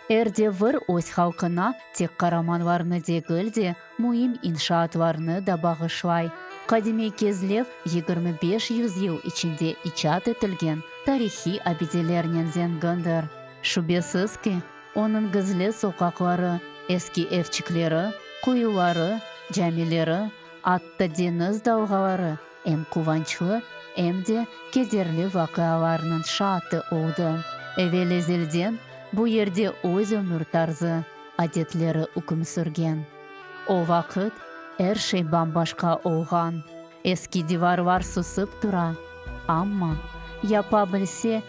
Эрде выр ось халкына тек караманларны дегілде мұйым иншаатларны да бағышлай. Қадимей кезлев 25 ел içinde ичат етілген тарихи абиделернен зенгіндір. Шубесізки, оның гізлі соқақлары, eski evçikleri, kuyuları, camileri, atlı deniz dalgaları hem kuvançlı hem de kederli vakalarının şahı oldu. Evvel ezelden bu yerde öz ömür tarzı, adetleri hüküm sürgen. O vakit her şey bambaşka olgan. Eski divarlar susıp dura. Ama yapabilse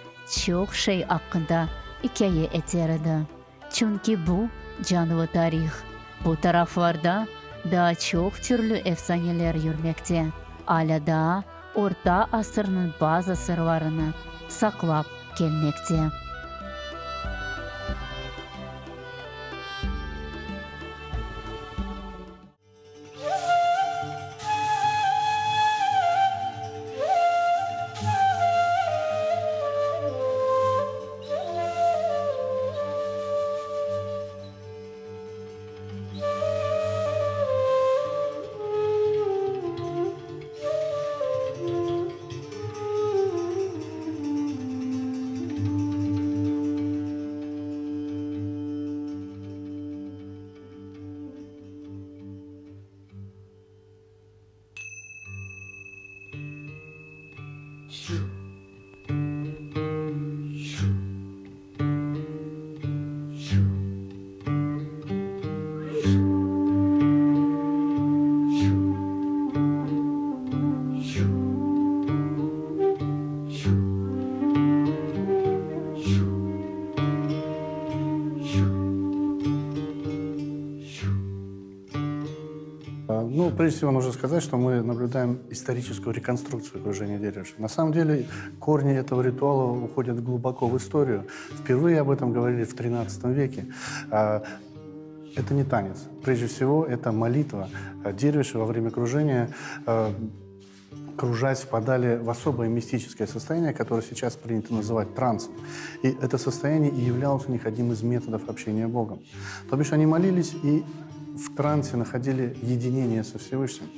çok şey hakkında hikaye eterdi. Çünkü bu canlı tarih. Bu taraflarda daha çok türlü efsaneler yürümekte. Hala da Orta Asır'ın bazı sırlarını saklap gelmekte. Ну, прежде всего, нужно сказать, что мы наблюдаем историческую реконструкцию окружения Дервишей. На самом деле, корни этого ритуала уходят глубоко в историю. Впервые об этом говорили в XIII веке. Это не танец. Прежде всего, это молитва. Дервиши во время кружения, кружась, впадали в особое мистическое состояние, которое сейчас принято называть трансом. И это состояние и являлось у них одним из методов общения с Богом. То бишь они молились и в трансе находили единение со Всевышним.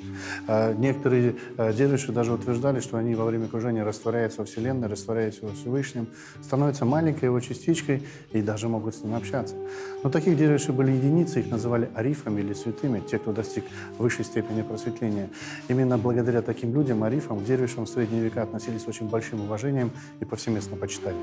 Некоторые дервиши даже утверждали, что они во время кружения растворяются во Вселенной, растворяются во Всевышнем, становятся маленькой его частичкой и даже могут с ним общаться. Но таких дервишей были единицы, их называли арифами или святыми, те, кто достиг высшей степени просветления. Именно благодаря таким людям, арифам, к дервишам в средние века относились с очень большим уважением и повсеместно почитали.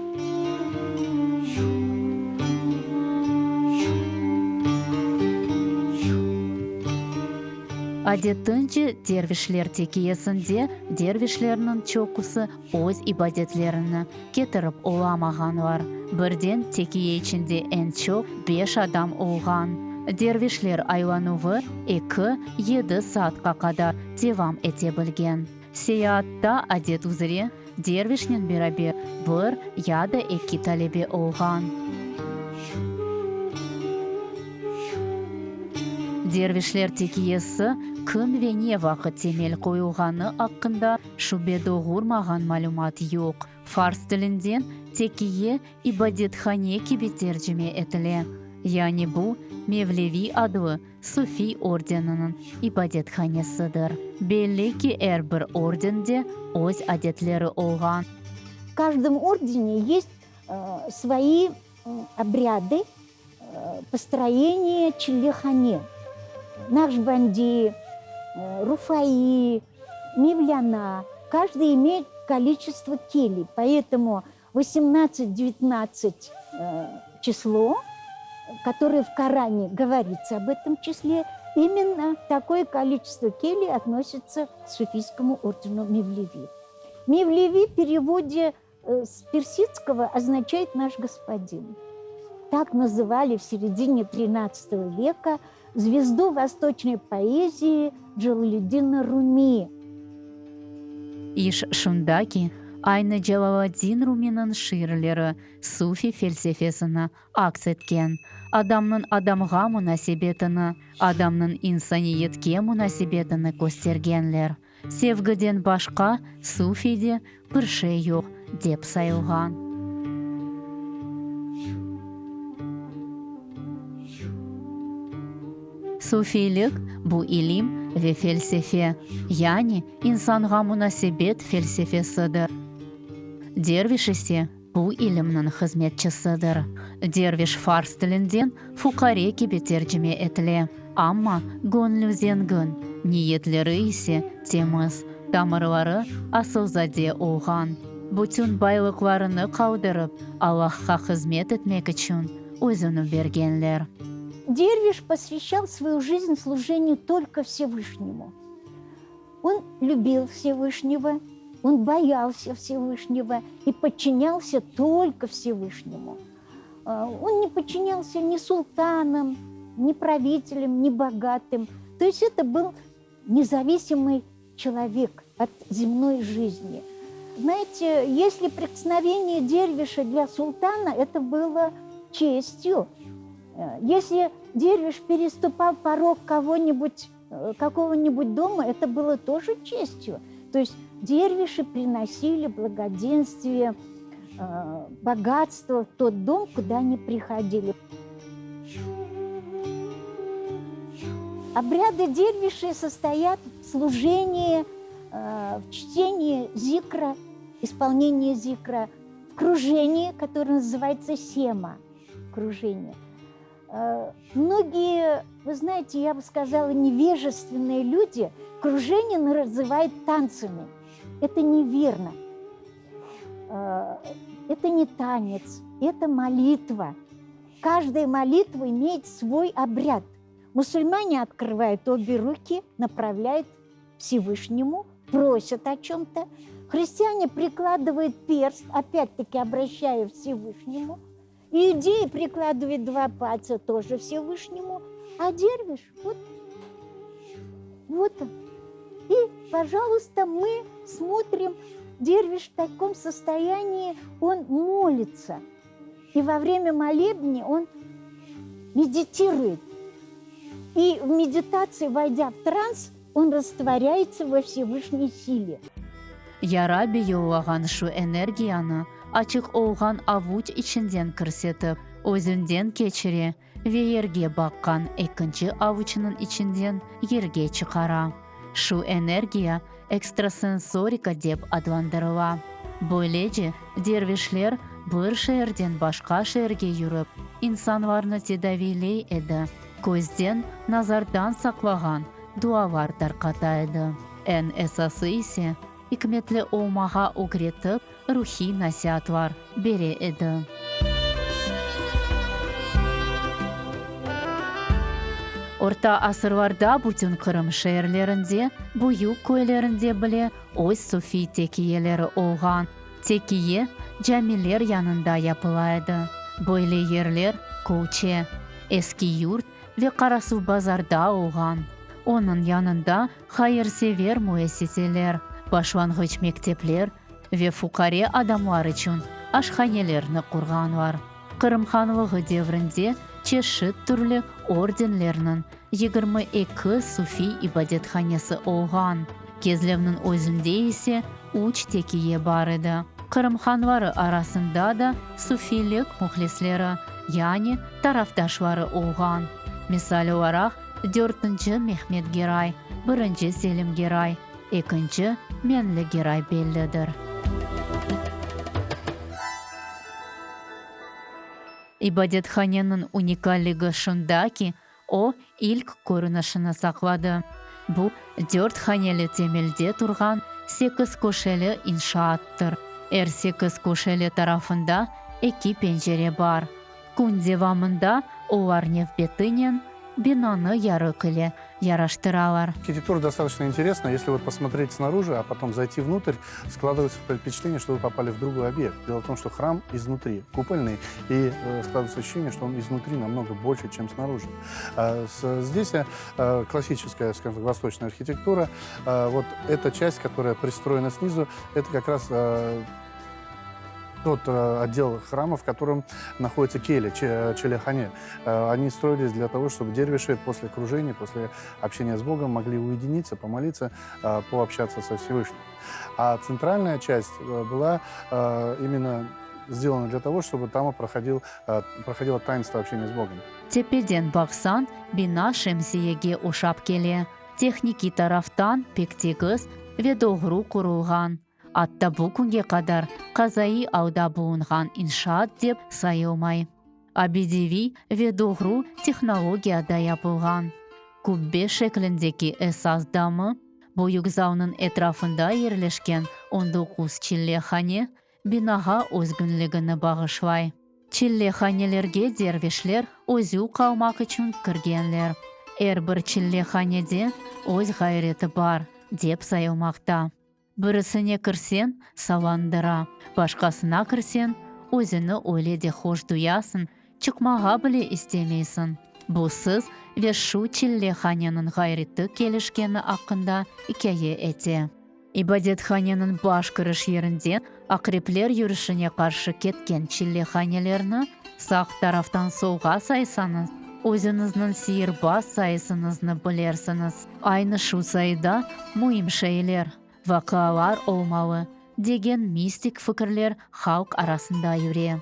Adettince dervişler tekiyesinde dervişlerinin çokusu öz ibadetlerini getirip olamağanlar. Birden tekiye içinde en çok 5 adam olgan. Dervişler aylanuvu 2-7 saatga kadar devam etebilgen. Seyahatta adet üzere dervişle beraber 1 ya da 2 talebe olgan. Dervişler tekiyesi küm ve ne vakit temel koyulğanı hakkında şüphe doğurmagan malumat yok. Fars dilinden tekiye ibadethane gibi tercüme edilir. Yani bu Mevlevi adlı Sufi ordeninin ibadethanesidir. Belli ki her bir ordende öz adetleri olgan. В каждом ордене есть свои обряды построения Чилехане. Нахшбанди, Руфаи, Мевляна. Каждый имеет количество келей. Поэтому 18-19 число, которое в Коране говорится об этом числе, именно такое количество келей относится к суфийскому ордену Мевлеви. Мевлеви в переводе с персидского означает «наш господин». Так называли в середине XIII века звезду восточной поэзии Джалалиддина Руми. İş şunda ki, aynı Celaleddin Rumi'nin şiirleri Sufi felsefesini aks etken, adamның адамға münasebetini, adamның insaniyetke münasebetini göstergenler. Sevgiden başka Sufi'de bir şey yok dep sayılgan. Суфийлик бу илим ве фельсефе, яни инсанга мунасебет фельсефесыдыр. Дервиш исе бу илимнин хизметчисыдыр. Дервиш фарс тилинден фукаре кебе тержеме этиле. Амма гонлюзенгін, ниетлері исе теміз, тамырлары асылзаде оған. Бүтін байлықларыны қаудырып, Аллахқа хизмет етмек үшін өзіні бергенлер. Дервиш посвящал свою жизнь служению только Всевышнему. Он любил Всевышнего, он боялся Всевышнего и подчинялся только Всевышнему. Он не подчинялся ни султанам, ни правителям, ни богатым. То есть это был независимый человек от земной жизни. Знаете, если прикосновение дервиша для султана, это было честью. Если дервиш переступал порог какого-нибудь дома, это было тоже честью. То есть дервиши приносили благоденствие, богатство в тот дом, куда они приходили. Обряды дервишей состоят в служении, в чтении зикра, исполнении зикра, в кружении, которое называется сема, кружение. Многие, вы знаете, я бы сказала, невежественные люди кружение называют танцами. Это неверно. Это не танец, это молитва. Каждая молитва имеет свой обряд. Мусульмане открывают обе руки, направляют Всевышнему, просят о чем-то. Христиане прикладывают перст, опять-таки обращая Всевышнему. Иудеи прикладывают два пальца тоже Всевышнему. А дервиш, вот он. И, пожалуйста, мы смотрим, дервиш в таком состоянии, он молится. И во время молебни он медитирует. И в медитации, войдя в транс, он растворяется во Всевышней силе. Яраби yoğagan şu энергияны açık olğan avuç içinden kırsetip, özünden keçire ve yerge bakkan ikinci avuçının içinden yerge çıkara. Şu энергия ekstrasensorika deb adlandırıla. Böylece dervişler bir şehirden başka şehirge yürüp, insanlarını tedaviley edi. Көзден, назардан саклаған дуалар тарқатайды. En esası ise hikmetli olmağa öğretip ruhi nasihatlar бере еді. Орта асырларда бүтін Қырым шehirlerinde, Бuyuk көйлерінде біле өз суфи текиелері olған. Текие camiler yanında yapılaydı. Böyle yerler Koçe, eski yurt ve Karasu Bazar'da olған. Onun yanında hayırsever müesseseler, başlangıç mektepler ve fukare adamlar için aşhanelerini kurgan var. Kırım Hanlığı devrinde çeşit türlü ordenlerinin 22 sufi ibadethanesi olған. Кезлевнің özünde ise 3 tekiye бар еді. Kırım Hanları arasında da sufilik muhlisleri, yani tarafdaşları olған. Misal olarak 4. Mehmet Geray, 1. Selim Geray, 2. Menli Geray bellidir. İbadethanenin unikalliği şunda ki, o ilk görünüşünü sakladı. Bu 4 haneli temelde turgan 8 köşeli inşaattır. Her 8 köşeli tarafında 2 pencere var. Gün devamında олар нефбетынен binanı yarık ile yaraştıralar. Архитектура достаточно интересна. Если вот посмотреть снаружи, а потом зайти внутрь, складывается впечатление, что вы попали в другой объект. Дело в том, что храм изнутри купольный, и складывается ощущение, что он изнутри намного больше, чем снаружи. Здесь классическая, скажем так, восточная архитектура. Вот эта часть, которая пристроена снизу, это как раз тот отдел храма, в котором находится келья, челяхане. Они строились для того, чтобы дервиши после кружения, после общения с Богом могли уединиться, помолиться, пообщаться со Всевышним. А центральная часть была именно сделаны для того, чтобы там проходило таинство общения с Богом. Тепеден бақсан, бина шемсиеге ошап келе. Техники тарафтан пектегіз ведоғру құрылған. Атта бұл күнге қадар қазаи ауда буынған иншаат деп сайылмай. Абидеви ведоғру технологияда yapılған. Күббе шекліндегі эсас дамы, бойық зауның этрафында ерлешкен 19 чиллехане бинаға өзгінлігіні бағышлай. Чиллеханелерге дервишлер өзу қалмақ үшін кіргенлер. Әрбір чиллеханеде өз ғайреті бар деп сайылмақта. Бірісіне кірсен савандыра, башқасына кірсен өзіні ойледе хош дуясын, чықмаға біле істемейсін. Бұсыз вешу чиллеханенің ғайреті келішкені ақында икәе әте. Ибадетханенің баш кіріш ерінде ақреплер юрішіне қаршы кеткен чиллеханелерні сақ тарафтан солға сайсаңыз, өзіңіздің сиырбас сайысыңызны білерсіңіз. Айны шу сайда мұйым шәйлер, вақалар олмалы деген мистик фікірлер халық арасында юре.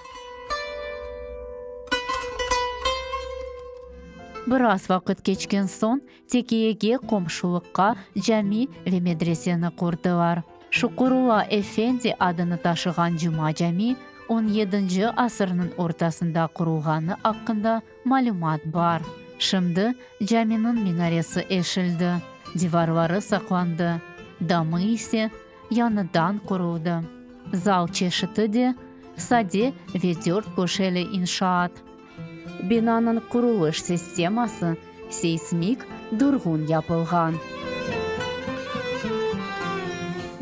Біраз вақыт кечкен сон текиеге комшылыққа жами ве медресені құрдылар. Шукурула Эфенди адыны ташыған жұма жами 17 асырның ортасында құрылғаны ақында малюмат бар. Шымды жаминің минаресі эшілді, диварлары сақланды, дамы исе яныдан құрылды. Зал чешіті де саде ведерт көшелі иншаат. Бинаның құрылыш системасы сейсмик дұрғын yapılған.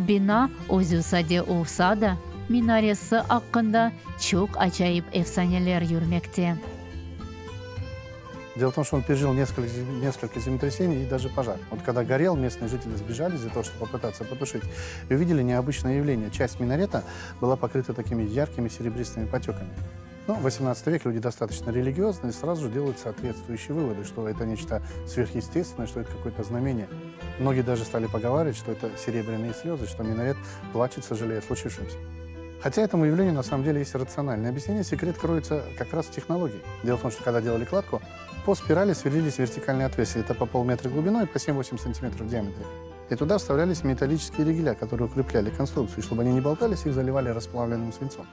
Бина өзі саде олса да, минаресі ақында çok acayip efsanелер юрмекте. Дело в том, что он пережил несколько землетрясений и даже пожар. Вот когда горел, местные жители сбежались для того, чтобы попытаться потушить, и увидели необычное явление. Часть минарета была покрыта такими яркими серебристыми потеками. Но в 18 век люди достаточно религиозные, сразу же делают соответствующие выводы, что это нечто сверхъестественное, что это какое-то знамение. Многие даже стали поговаривать, что это серебряные слезы, что минарет плачет, сожалея о случившемся. Хотя этому явлению на самом деле есть рациональное объяснение, секрет кроется как раз в технологии. Дело в том, что когда делали кладку, по спирали сверлились вертикальные отверстия, это по полметра глубиной и по 7-8 сантиметров в диаметре. И туда вставлялись металлические ригеля, которые укрепляли конструкцию, чтобы они не болтались, их заливали расплавленным свинцом.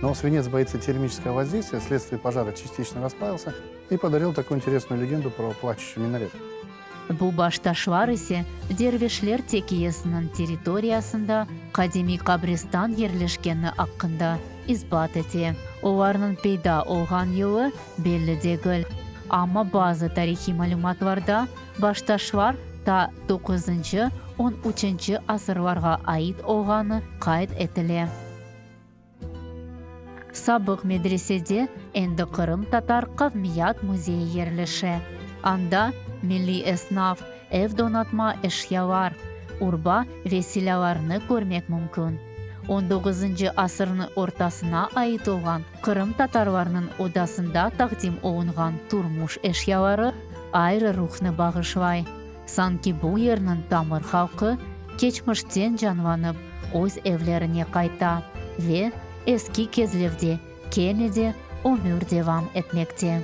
Но свинец боится термического воздействия, вследствие пожара частично расплавился и подарил такую интересную легенду про плачущий минарет. Бұл башташлар ise дервишлер текиесінің территориясында қадими қабристан ерлешкені ақында избат ете. Оларның пейда олған елі белі дегіл. Ama bazı tarihi malumatlarda башташлар та 9-13 asırlarga ait olğanı qayd etilе. Sabık medresede endi Kırım Tatar Kavmiyat Muzeyi yerleşe. Anda milli esnaf, ev donatma eşyalar, urba vesilalarını görmek mümkün. 19 asırның ортасына ait olğan Kırım Tatarlarının odasında taqdim olunğan turmuş eşyaları ayrı ruhni bağışlay. Sanki bu yernin tamır halkı keçmişten canlanıp öz evlerine qayta ve eski kezlerde, kenede ömür devam etmekte.